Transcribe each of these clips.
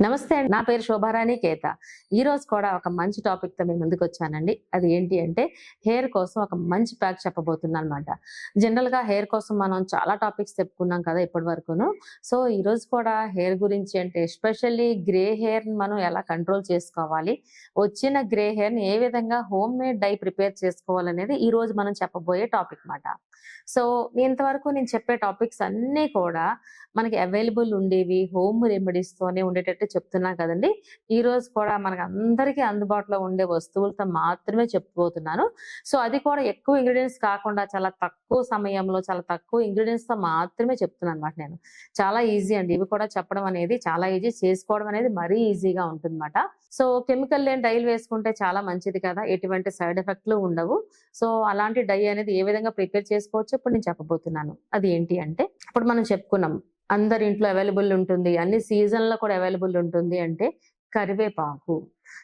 నమస్తే అండి. నా పేరు శోభారాణి కేత. ఈరోజు కూడా ఒక మంచి టాపిక్‌తో మీ ముందుకొచ్చానండి. అది ఏంటి అంటే హెయిర్ కోసం ఒక మంచి ప్యాక్ చెప్పబోతున్నానన్నమాట. జనరల్‌గా హెయిర్ కోసం మనం చాలా టాపిక్స్ చెప్పుకున్నాం కదా ఇప్పటివరకును. సో, ఈరోజు కూడా హెయిర్ గురించి అంటే ఎస్పెషల్లీ గ్రే హెయిర్‌ని మనం ఎలా కంట్రోల్ చేసుకోవాలి, వచ్చిన గ్రే హెయిర్‌ని ఏ విధంగా హోమ్ మేడ్ డై ప్రిపేర్ చేసుకోవాలనేది ఈరోజు మనం చెప్పబోయే టాపిక్ మాట. సో, ఇంతవరకు నేను చెప్పే టాపిక్స్ అన్నీ కూడా మనకి అవైలబుల్ ఉండేవి. హోమ్ రెమెడీస్‌తోనే ఉండేటట్టు చెప్తున్నా కదండీ! ఈరోజు కూడా మనకందరికీ అందుబాటులో ఉండే వస్తువులతో మాత్రమే చెప్పబోతున్నాను. సో, అది కూడా ఎక్కువ ఇంగ్రీడియెంట్స్ కాకుండా చాలా తక్కువ సమయంలో, చాలా తక్కువ ఇంగ్రీడియెంట్స్‌తో మాత్రమే చెప్తున్నానన్నమాట నేను. చాలా ఈజీ అండి. ఇవి కూడా చెప్పడం అనేది చాలా ఈజీ. చేసుకోవడం అనేది మరీ ఈజీగా ఉంటుందన్నమాట. సో, కెమికల్ లేని డైలు వేసుకుంటే చాలా మంచిది కదా! ఎటువంటి సైడ్ ఎఫెక్ట్‌లు ఉండవు. సో, అలాంటి డై అనేది ఏ విధంగా ప్రిపేర్ చేసుకోవచ్చో ఇప్పుడు నేను చెప్పబోతున్నాను. అది ఏంటి అంటే, ఇప్పుడు మనం చెప్పుకున్నాం. అందరి ఇంట్లో అవైలబుల్ ఉంటుంది. అన్ని సీజన్‌లో కూడా అవైలబుల్ ఉంటుంది అంటే కరివేపాకు.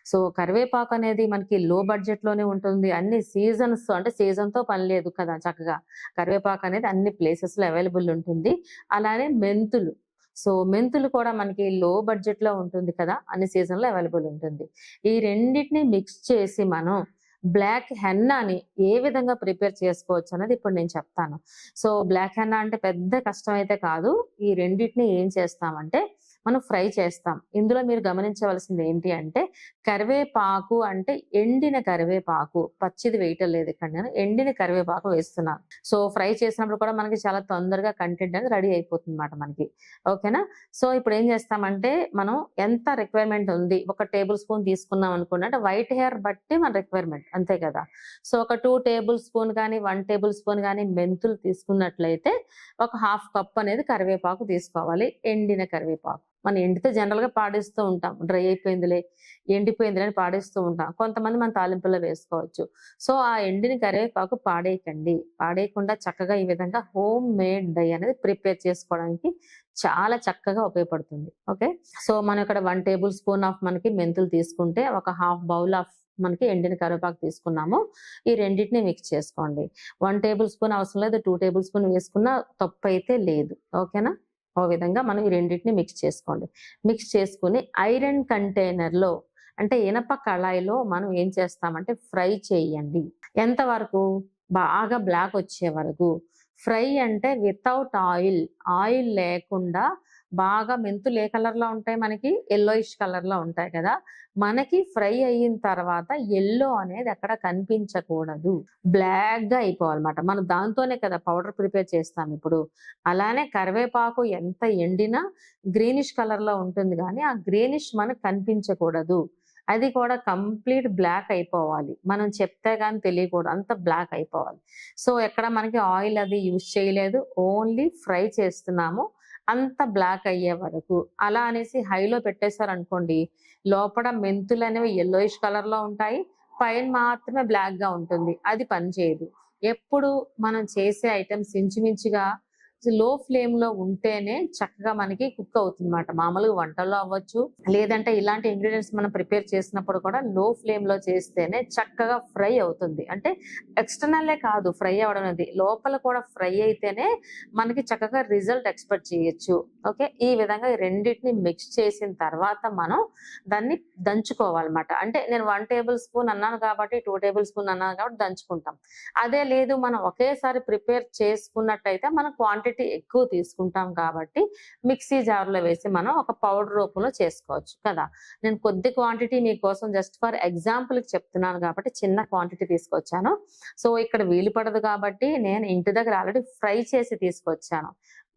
సో, కరివేపాకు అనేది మనకి లో బడ్జెట్‌లోనే ఉంటుంది. అన్ని సీజన్స్ అంటే సీజన్‌తో పని లేదు కదా! చక్కగా కరివేపాకు అనేది అన్ని ప్లేసెస్‌లో అవైలబుల్ ఉంటుంది. అలానే మెంతులు. సో, మెంతులు కూడా మనకి లో బడ్జెట్‌లో ఉంటుంది కదా! అన్ని సీజన్‌లో అవైలబుల్ ఉంటుంది. ఈ రెండిటిని మిక్స్ చేసి మనం బ్లాక్ హెన్నాని ఏ విధంగా ప్రిపేర్ చేసుకోవచ్చనేది ఇప్పుడు నేను చెప్తాను. సో, బ్లాక్ హెన్నా అంటే పెద్ద కష్టమైతే కాదు. ఈ రెండిటిని ఏం చేస్తామంటే మనం ఫ్రై చేస్తాం. ఇందులో మీరు గమనించవలసింది ఏంటి అంటే కరివేపాకు అంటే ఎండిన కరివేపాకు. పచ్చిది వేయటం లేదు ఇక్కడ నేను. ఎండిన కరివేపాకు వేస్తున్నాను. సో, ఫ్రై చేసినప్పుడు కూడా మనకి చాలా తొందరగా కంటెంట్ అనేది రెడీ అయిపోతుందన్నమాట మనకి. ఓకేనా? సో, ఇప్పుడు ఏం చేస్తామంటే మనం ఎంత రిక్వైర్మెంట్ ఉంది. ఒక టేబుల్ స్పూన్ తీసుకున్నాం అనుకోండి. అంటే వైట్ హెయిర్ బట్టి మన రిక్వైర్మెంట్ అంతే కదా! సో, ఒక 2 టేబుల్ స్పూన్ గాని, 1 టేబుల్ స్పూన్ గాని మెంతులు తీసుకున్నట్లయితే ఒక హాఫ్ కప్ అనేది కరివేపాకు తీసుకోవాలి. ఎండిన కరివేపాకు. మనం ఎండితే జనరల్‌గా పాడేస్తూ ఉంటాం. డ్రై అయిపోయిందిలే, ఎండిపోయిందిలే అని పాడేస్తూ ఉంటాం. కొంతమంది మన తాలింపులో వేసుకోవచ్చు. సో, ఆ ఎండిన కరివేపాకు పాడేయకండి. పాడేయకుండా చక్కగా ఈ విధంగా హోమ్ మేడ్ డై అనేది ప్రిపేర్ చేసుకోవడానికి చాలా చక్కగా ఉపయోగపడుతుంది. ఓకే. సో, మనం ఇక్కడ 1 టేబుల్ స్పూన్ ఆఫ్ మనకి మెంతులు తీసుకుంటే, ఒక హాఫ్ బౌల్ ఆఫ్ మనకి ఎండిన కరివేపాకు తీసుకున్నాము. ఈ రెండిటిని మిక్స్ చేసుకోండి. 1 టేబుల్ స్పూన్ అవసరం లేదు. 2 టేబుల్ స్పూన్ వేసుకున్నా తప్పైతే లేదు. ఓకేనా? ఓ విధంగా మనం ఈ రెండిటిని మిక్స్ చేసుకోండి. మిక్స్ చేసుకొని ఐరన్ కంటైనర్‌లో అంటే ఇనప కళాయిలో మనం ఏం చేస్తామంటే ఫ్రై చేయండి. ఎంతవరకు? బాగా బ్లాక్ వచ్చే వరకు. ఫ్రై అంటే వితౌట్ ఆయిల్. ఆయిల్ లేకుండా బాగా మెంతులు ఏ కలర్‌లో ఉంటాయి మనకి? యెల్లోయిష్ కలర్‌లో ఉంటాయి కదా! మనకి ఫ్రై అయిన తర్వాత యెల్లో అనేది ఎక్కడ కనిపించకూడదు. బ్లాక్‌గా అయిపోవాలన్నమాట. మనం దాంతోనే కదా పౌడర్ ప్రిపేర్ చేస్తాం ఇప్పుడు. అలానే కరివేపాకు ఎంత ఎండినా గ్రీనిష్ కలర్‌లో ఉంటుంది గానీ, ఆ గ్రీనిష్ మనకు కనిపించకూడదు. అది కూడా కంప్లీట్ బ్లాక్ అయిపోవాలి. మనం చెప్తే గాని తెలియకూడదు. అంత బ్లాక్ అయిపోవాలి. సో, ఎక్కడ మనకి ఆయిల్ అది యూజ్ చేయలేదు. ఓన్లీ ఫ్రై చేస్తున్నాము. అంత బ్లాక్ అయ్యే వరకు. అలా అనేసి హైలో పెట్టేసారనుకోండి, లోపల మెంతులనేవి యెల్లోయిష్ కలర్‌లో ఉంటాయి. పైన మాత్రమే బ్లాక్‌గా ఉంటుంది. అది పని చేయదు. ఎప్పుడు మనం చేసే ఐటెమ్స్ ఇంచుమించుగా లో ఫ్లేమ్‌లో ఉంటేనే చక్కగా మనకి కుక్ అవుతుందన్నమాట. మామూలుగా వంటల్లో అవ్వచ్చు, లేదంటే ఇలాంటి ఇంగ్రీడియెంట్స్ మనం ప్రిపేర్ చేసినప్పుడు కూడా లో ఫ్లేమ్‌లో చేస్తేనే చక్కగా ఫ్రై అవుతుంది. అంటే ఎక్స్టర్నల్లే కాదు ఫ్రై అవ్వడం అనేది. లోపల కూడా ఫ్రై అయితేనే మనకి చక్కగా రిజల్ట్ ఎక్స్‌పెక్ట్ చేయొచ్చు. ఓకే. ఈ విధంగా ఈ రెండిటిని మిక్స్ చేసిన తర్వాత మనం దాన్ని దంచుకోవాలన్నమాట. అంటే నేను 1 టేబుల్ స్పూన్ అన్నాను కాబట్టి, 2 టేబుల్ స్పూన్ అన్నాను కాబట్టి దంచుకుంటాం. అదే లేదు మనం ఒకేసారి ప్రిపేర్ చేసుకున్నట్టయితే మనం క్వాంటిటీ ఎక్కువ తీసుకుంటాం కాబట్టి మిక్సీ జార్‌లో వేసి మనం ఒక పౌడర్ రూపంలో చేసుకోవచ్చు కదా! నేను కొద్ది క్వాంటిటీ మీకోసం జస్ట్ ఫర్ ఎగ్జాంపుల్‌కి చెప్తున్నాను కాబట్టి చిన్న క్వాంటిటీ తీసుకొచ్చాను. సో, ఇక్కడ వీలు పడదు కాబట్టి నేను ఇంటి దగ్గర ఆల్రెడీ ఫ్రై చేసి తీసుకొచ్చాను.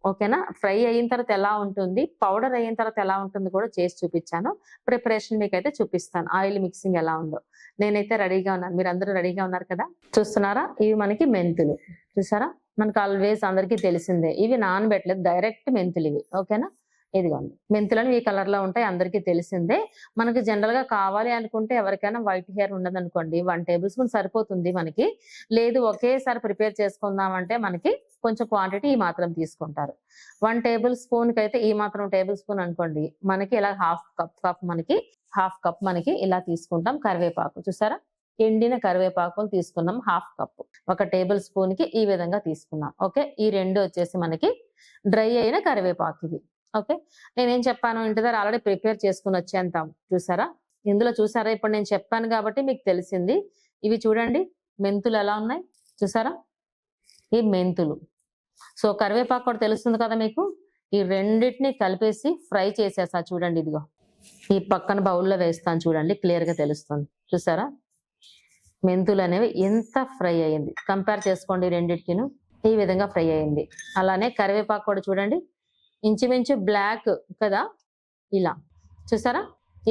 ఓకేనా? ఫ్రై అయిన తర్వాత ఎలా ఉంటుంది, పౌడర్ అయిన తర్వాత ఎలా ఉంటుంది కూడా చేసి చూపిచ్చాను. ప్రిపరేషన్ మీకైతే చూపిస్తాను. ఆయిల్ మిక్సింగ్ ఎలా ఉందో. నేనైతే రెడీగా ఉన్నాను. మీరందరూ రెడీగా ఉన్నారు కదా! చూస్తున్నారా? ఇవి మనకి మెంతులు. చూసారా? మనకు ఆల్వేస్ అందరికీ తెలిసిందే. ఇవి నానబెట్టలేదు. డైరెక్ట్ మెంతులివి. ఓకేనా? ఇదిగోండి. మెంతులని ఈ కలర్‌లో ఉంటాయి. అందరికీ తెలిసిందే. మనకి జనరల్‌గా కావాలి అనుకుంటే ఎవరికైనా వైట్ హెయిర్ ఉన్నదనుకోండి 1 టేబుల్ స్పూన్ సరిపోతుంది మనకి. లేదు ఒకేసారి ప్రిపేర్ చేసుకుందామంటే మనకి కొంచెం క్వాంటిటీ ఈ మాత్రం తీసుకుంటారు. 1 టేబుల్ స్పూన్‌కైతే ఈ మాత్రం టేబుల్ స్పూన్ అనుకోండి. మనకి ఇలా హాఫ్ కప్ మనకి ఇలా తీసుకుంటాం కరివేపాకు. చూసారా? ఎండిన కరివేపాకులు తీసుకున్నాం హాఫ్ కప్. ఒక టేబుల్ స్పూన్‌కి ఈ విధంగా తీసుకున్నాం. ఓకే. ఈ 2 వచ్చేసి మనకి డ్రై అయిన కరివేపాకు ఇది. ఓకే. నేనేం చెప్పాను, ఇంటి దగ్గర ఆల్రెడీ ప్రిపేర్ చేసుకొని వచ్చేంతాం. చూసారా? ఇందులో చూసారా ఇప్పుడు నేను చెప్పాను కాబట్టి మీకు తెలిసింది. ఇవి చూడండి మెంతులు ఎలా ఉన్నాయి చూసారా? ఈ మెంతులు. సో కరివేపాకు కూడా తెలుస్తుంది కదా మీకు. ఈ రెండిటిని కలిపేసి ఫ్రై చేసేసా చూడండి. ఇదిగో ఈ పక్కన బౌల్లో వేస్తాను చూడండి, క్లియర్గా తెలుస్తుంది. చూసారా? మెంతులు అనేవి ఎంత ఫ్రై అయ్యింది కంపేర్ చేసుకోండి రెండిటికిను. ఈ విధంగా ఫ్రై అయ్యింది. అలానే కరివేపాకు కూడా చూడండి ఇంచుమించు బ్లాక్ కదా, ఇలా చూసారా?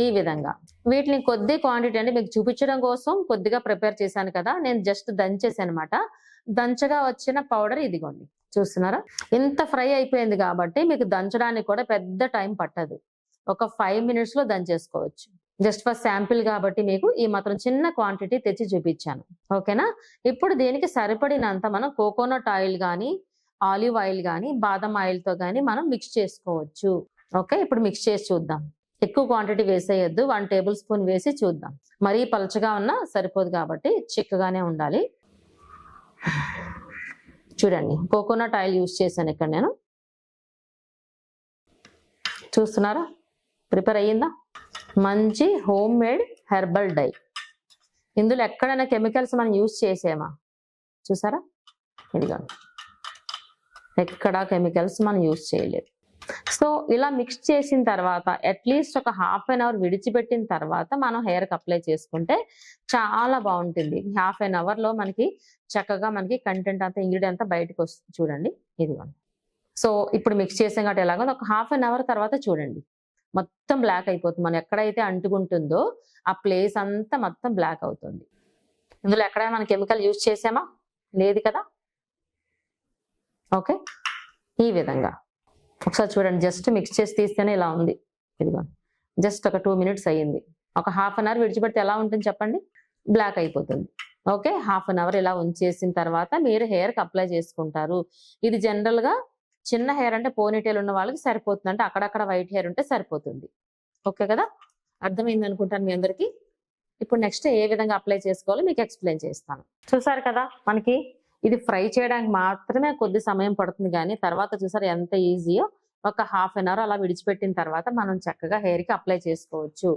ఈ విధంగా వీటిని కొద్ది క్వాంటిటీ అంటే మీకు చూపించడం కోసం కొద్దిగా ప్రిపేర్ చేశాను కదా, నేను జస్ట్ దంచేసాను అనమాట. దంచగా వచ్చిన పౌడర్ ఇదిగోండి, చూస్తున్నారా? ఇంత ఫ్రై అయిపోయింది కాబట్టి మీకు దంచడానికి కూడా పెద్ద టైం పట్టదు. ఒక 5 minutes లో దంచేసుకోవచ్చు. జస్ట్ ఫర్ శాంపిల్ కాబట్టి మీకు ఈ మాత్రం చిన్న క్వాంటిటీ తెచ్చి చూపించాను. ఓకేనా? ఇప్పుడు దీనికి సరిపడినంత మనం కోకోనట్ ఆయిల్ కానీ, ఆలివ్ ఆయిల్ కానీ, బాదం ఆయిల్తో కానీ మనం మిక్స్ చేసుకోవచ్చు. ఓకే, ఇప్పుడు మిక్స్ చేసి చూద్దాం. ఎక్కువ క్వాంటిటీ వేసేయద్దు, 1 tablespoon వేసి చూద్దాం. మరీ పలచగా ఉన్నా సరిపోదు కాబట్టి చిక్కగానే ఉండాలి. చూడండి కోకోనట్ ఆయిల్ యూజ్ చేశాను ఇక్కడ నేను. చూస్తున్నారా? ప్రిపేర్ అయ్యిందా? మంచి హోమ్ మేడ్ హెర్బల్ డై. ఇందులో ఎక్కడైనా కెమికల్స్ మనం యూజ్ చేసామా? చూసారా? ఇదిగోండి, ఎక్కడా కెమికల్స్ మనం యూజ్ చేయలేదు. సో ఇలా మిక్స్ చేసిన తర్వాత అట్లీస్ట్ ఒక 1/2 hour విడిచిపెట్టిన తర్వాత మనం హెయిర్కి అప్లై చేసుకుంటే చాలా బాగుంటుంది. 1/2 hourలో మనకి చక్కగా మనకి కంటెంట్ అంతా ఇంగ్రీడియంట్ అంతా బయటకు వస్తుంది. చూడండి ఇదిగోండి. సో ఇప్పుడు మిక్స్ చేసాం కాబట్టి ఎలాగో ఒక 1/2 hour తర్వాత చూడండి మొత్తం బ్లాక్ అయిపోతుంది. మనం ఎక్కడైతే అంటుకుంటుందో ఆ ప్లేస్ అంతా మొత్తం బ్లాక్ అవుతుంది. ఇందులో ఎక్కడైనా మనం కెమికల్ యూజ్ చేసామా? లేదు కదా. ఓకే, ఈ విధంగా ఒకసారి చూడండి. జస్ట్ మిక్స్ చేసి తీస్తేనే ఇలా ఉంది. ఇదిగో జస్ట్ ఒక 2 minutes అయ్యింది. ఒక 1/2 hour విడిచిపెడితే ఎలా ఉంటుంది చెప్పండి? బ్లాక్ అయిపోతుంది. ఓకే, 1/2 hour ఇలా ఉంచేసిన తర్వాత మీరు హెయిర్కి అప్లై చేసుకుంటారు. ఇది జనరల్గా చిన్న హెయిర్ అంటే పోనీటైల్ ఉన్న వాళ్ళకి సరిపోతుంది, అంటే అక్కడక్కడ వైట్ హెయిర్ ఉంటే సరిపోతుంది. ఓకే కదా, అర్థమైంది అనుకుంటాను మీ అందరికీ. ఇప్పుడు నెక్స్ట్ ఏ విధంగా అప్లై చేసుకోవాలో మీకు ఎక్స్ప్లెయిన్ చేస్తాను. చూసారు కదా, మనకి ఇది ఫ్రై చేయడానికి మాత్రమే కొద్ది సమయం పడుతుంది, కానీ తర్వాత చూసారు ఎంత ఈజీయో. ఒక 1/2 hour అలా విడిచిపెట్టిన తర్వాత మనం చక్కగా హెయిర్కి అప్లై చేసుకోవచ్చు.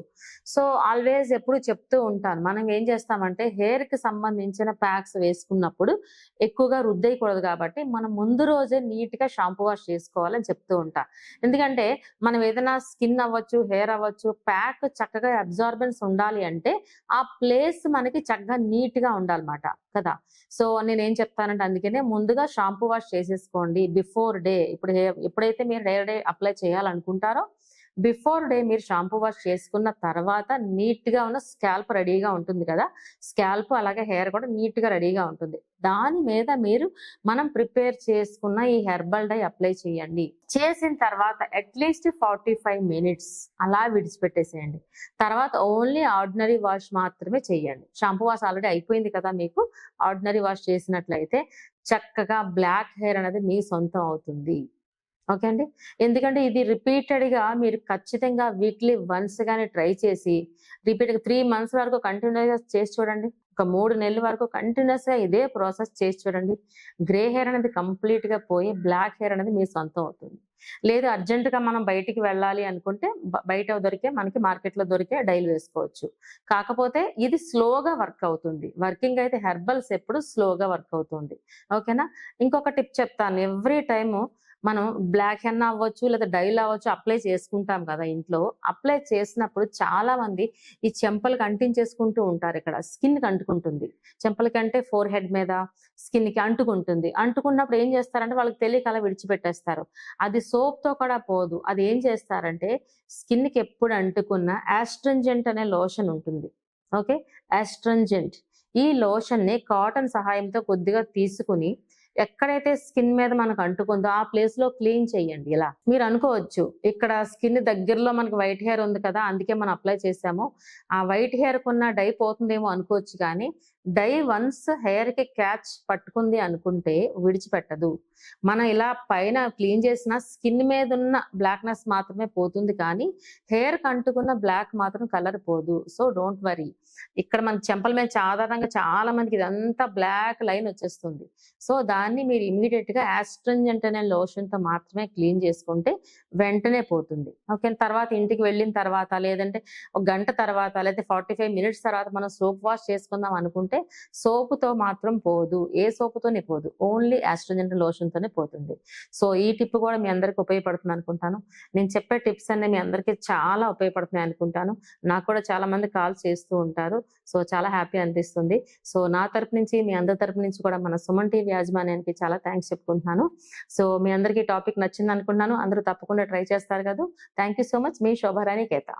సో ఆల్వేస్ ఎప్పుడు చెప్తూ ఉంటాను, మనం ఏం చేస్తామంటే హెయిర్కి సంబంధించిన ప్యాక్స్ వేసుకున్నప్పుడు ఎక్కువగా రుద్దేయకూడదు కాబట్టి మనం ముందు రోజే నీట్గా షాంపూ వాష్ చేసుకోవాలని చెప్తూ ఉంటా. ఎందుకంటే మనం ఏదైనా స్కిన్ అవ్వచ్చు, హెయిర్ అవ్వచ్చు, ప్యాక్ చక్కగా అబ్జార్బెన్స్ ఉండాలి అంటే ఆ ప్లేస్ మనకి చక్కగా నీట్గా ఉండాలన్నమాట కదా. సో నేనేం చెప్తానంటే అందుకనే ముందుగా షాంపూ వాష్ చేసేసుకోండి బిఫోర్ డే. ఇప్పుడు ఎప్పుడైతే మీరు హెయిర్ డే అప్లై చేయాలనుకుంటారో బిఫోర్ డే మీరు షాంపూ వాష్ చేసుకున్న తర్వాత నీట్గా ఉన్న స్కాల్ప్ రెడీగా ఉంటుంది కదా. స్కాల్ప్ అలాగే హెయిర్ కూడా నీట్గా రెడీగా ఉంటుంది. దాని మీద మీరు మనం ప్రిపేర్ చేసుకున్న ఈ హెర్బల్ డై అప్లై చేయండి. చేసిన తర్వాత అట్లీస్ట్ 45 minutes అలా విడిచిపెట్టేసేయండి. తర్వాత ఓన్లీ ఆర్డినరీ వాష్ మాత్రమే చేయండి. షాంపూ వాష్ ఆల్రెడీ అయిపోయింది కదా మీకు. ఆర్డినరీ వాష్ చేసినట్లయితే చక్కగా బ్లాక్ హెయిర్ అనేది మీ సొంతం అవుతుంది. ఓకే అండి. ఎందుకంటే ఇది రిపీటెడ్గా మీరు ఖచ్చితంగా వీక్లీ వన్స్ గానీ ట్రై చేసి రిపీట్గా 3 months వరకు కంటిన్యూస్గా చేసి చూడండి. ఒక 3 నెలల వరకు కంటిన్యూస్గా ఇదే ప్రాసెస్ చేసి చూడండి. గ్రే హెయిర్ అనేది కంప్లీట్గా పోయి బ్లాక్ హెయిర్ అనేది మీ సొంతం అవుతుంది. లేదు అర్జెంటుగా మనం బయటికి వెళ్ళాలి అనుకుంటే బయట దొరికే మనకి మార్కెట్లో దొరికే డైలు వేసుకోవచ్చు. కాకపోతే ఇది స్లోగా వర్క్ అవుతుంది. వర్కింగ్ అయితే హెర్బల్స్ ఎప్పుడు స్లోగా వర్క్ అవుతుంది. ఓకేనా. ఇంకొక టిప్ చెప్తాను. ఎవ్రీ టైము మనం బ్లాక్ హెన్న అవ్వచ్చు లేదా డైల్ అవ్వచ్చు అప్లై చేసుకుంటాం కదా ఇంట్లో. అప్లై చేసినప్పుడు చాలా మంది ఈ చెంపలకి అంటించేసుకుంటూ ఉంటారు. ఇక్కడ స్కిన్కి అంటుకుంటుంది. చెంపలకి అంటే ఫోర్ హెడ్ మీద స్కిన్కి అంటుకుంటుంది. అంటుకున్నప్పుడు ఏం చేస్తారంటే వాళ్ళకి తెలియక అలా విడిచిపెట్టేస్తారు. అది సోప్తో కూడా పోదు. అది ఏం చేస్తారంటే స్కిన్కి ఎప్పుడు అంటుకున్న యాస్ట్రింజెంట్ అనే లోషన్ ఉంటుంది. ఓకే, యాస్ట్రింజెంట్ ఈ లోషన్ని కాటన్ సహాయంతో కొద్దిగా తీసుకుని ఎక్కడైతే స్కిన్ మీద మనకు అంటుకుందో ఆ ప్లేస్ లో క్లీన్ చేయండి. ఇలా మీరు అనుకోవచ్చు ఇక్కడ స్కిన్ దగ్గరలో మనకి వైట్ హెయిర్ ఉంది కదా అందుకే మనం అప్లై చేసాము, ఆ వైట్ హెయిర్ కున్న డై పోతుందేమో అనుకోవచ్చు. కానీ డై వన్స్ హెయిర్ కి క్యాచ్ పట్టుకుంది అనుకుంటే విడిచిపెట్టదు. మనం ఇలా పైన క్లీన్ చేసిన స్కిన్ మీద ఉన్న బ్లాక్నెస్ మాత్రమే పోతుంది కానీ హెయిర్ కి అంటుకున్న బ్లాక్ మాత్రం కలర్ పోదు. So don't worry. ఇక్కడ మన చెంపల మీద సాధారణంగా చాలా మందికి ఇదంతా బ్లాక్ లైన్ వచ్చేస్తుంది. సో దాన్ని మీరు ఇమీడియట్ గా యాస్ట్రింజెంట్ అనే లోషన్ తో మాత్రమే క్లీన్ చేసుకుంటే వెంటనే పోతుంది. ఓకే, తర్వాత ఇంటికి వెళ్ళిన తర్వాత లేదంటే ఒక గంట తర్వాత లేదా 45 మినిట్స్ తర్వాత మనం సోప్ వాష్ చేసుకుందాం అనుకుంటే సోపుతో మాత్రం పోదు. ఏ సోపుతోనే పోదు. ఓన్లీ యాస్ట్రింజెంట్ లోషన్ తోనే పోతుంది. సో ఈ టిప్ కూడా మీ అందరికి ఉపయోగపడుతుంది అనుకుంటాను. నేను చెప్పే టిప్స్ అన్ని మీ అందరికీ చాలా ఉపయోగపడుతున్నాయి అనుకుంటాను. నాకు కూడా చాలా మంది కాల్ చేస్తూ ఉంటారు. సో చాలా హ్యాపీ అనిపిస్తుంది. సో నా తరపు నుంచి మీ అందరి తరపు నుంచి కూడా మన సుమన్ టీవీ యాజమాన్యానికి చాలా థ్యాంక్స్ చెప్పుకుంటున్నాను. సో మీ అందరికీ టాపిక్ నచ్చింది అనుకుంటున్నాను. అందరూ తప్పకుండా ట్రై చేస్తారు కదా. Thank you so much. మీ శోభారాణి కేత.